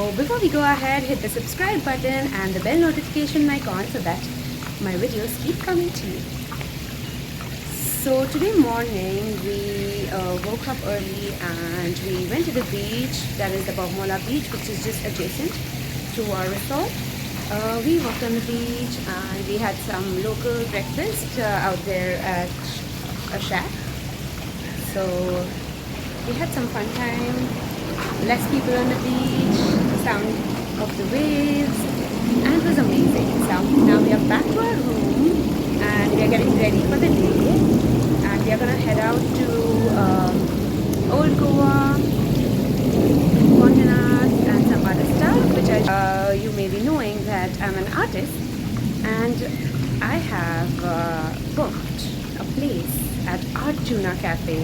So before we go ahead, hit the subscribe button and the bell notification icon so that my videos keep coming to you. So today morning we woke up early and we went to the beach, that is the Bogmola beach, which is just adjacent to our resort. We walked on the beach and we had some local breakfast out there at a shack. So we had some fun time, less people on the beach, the sound of the waves, and it was amazing. So now we are back to our room and we are getting ready for the day, and we are gonna head out to Old Goa, Fontainhas and some other stuff, which you may be knowing that I'm an artist and I have booked a place at Art Tuna Cafe,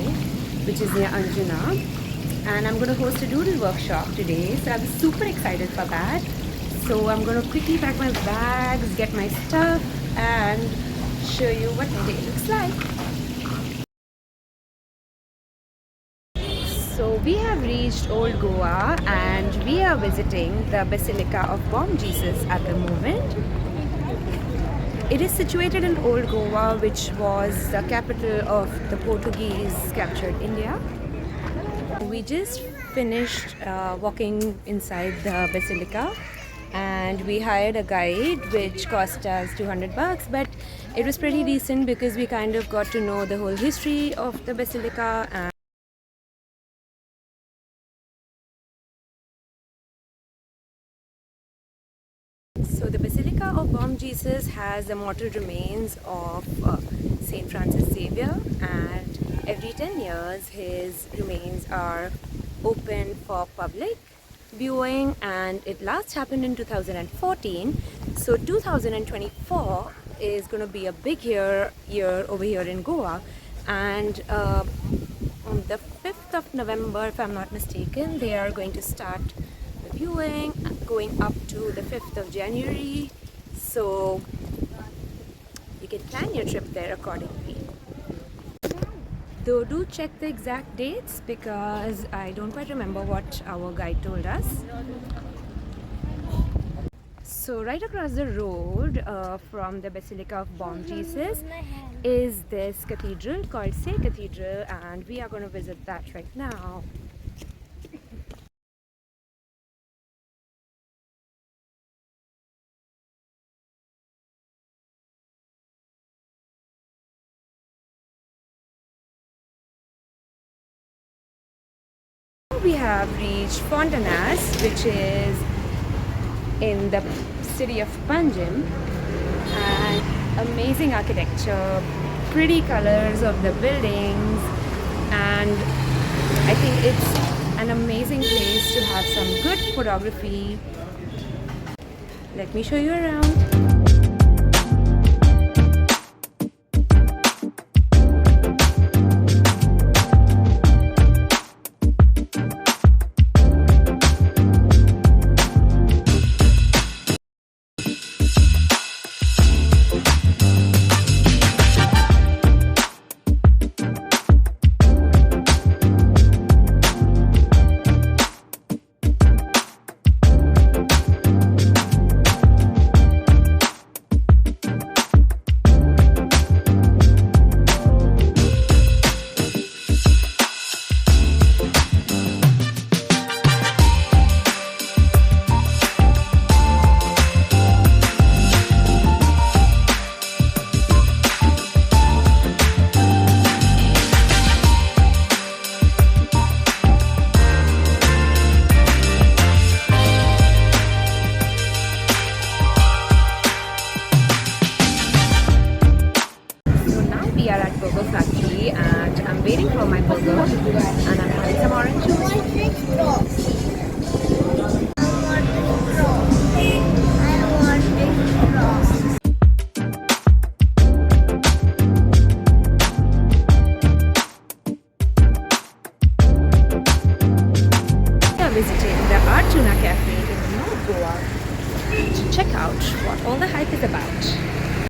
which is near Anjuna, and I'm going to host a doodle workshop today, so I'm super excited for that. So I'm going to quickly pack my bags, get my stuff, and show you what my day looks like. So we have reached Old Goa and we are visiting the Basilica of Bom Jesus at the moment. It is situated in Old Goa, which was the capital of the Portuguese captured India. We just finished walking inside the Basilica and we hired a guide which cost us 200 bucks, but it was pretty decent because we kind of got to know the whole history of the Basilica. And so the Basilica of Bom Jesus has the mortal remains of Saint Francis Xavier, and every 10 years his remains are open for public viewing, and it last happened in 2014. So 2024 is going to be a big year over here in Goa, and on the 5th of November, if I'm not mistaken, they are going to start the viewing going up to the 5th of January. So you can plan your trip there accordingly. Though do check the exact dates because I don't quite remember what our guide told us. So right across the road from the Basilica of Bom Jesus is this cathedral called Say Cathedral, and we are going to visit that right now. We have reached Fontainhas, which is in the city of Panjim, and amazing architecture, pretty colors of the buildings, and I think it's an amazing place to have some good photography. Let me show you around. We are at Burger Factory and I'm waiting for my burger and I'm having some orange juice. We are visiting the Art Tuna Cafe in North Goa to check out what all the hype is about.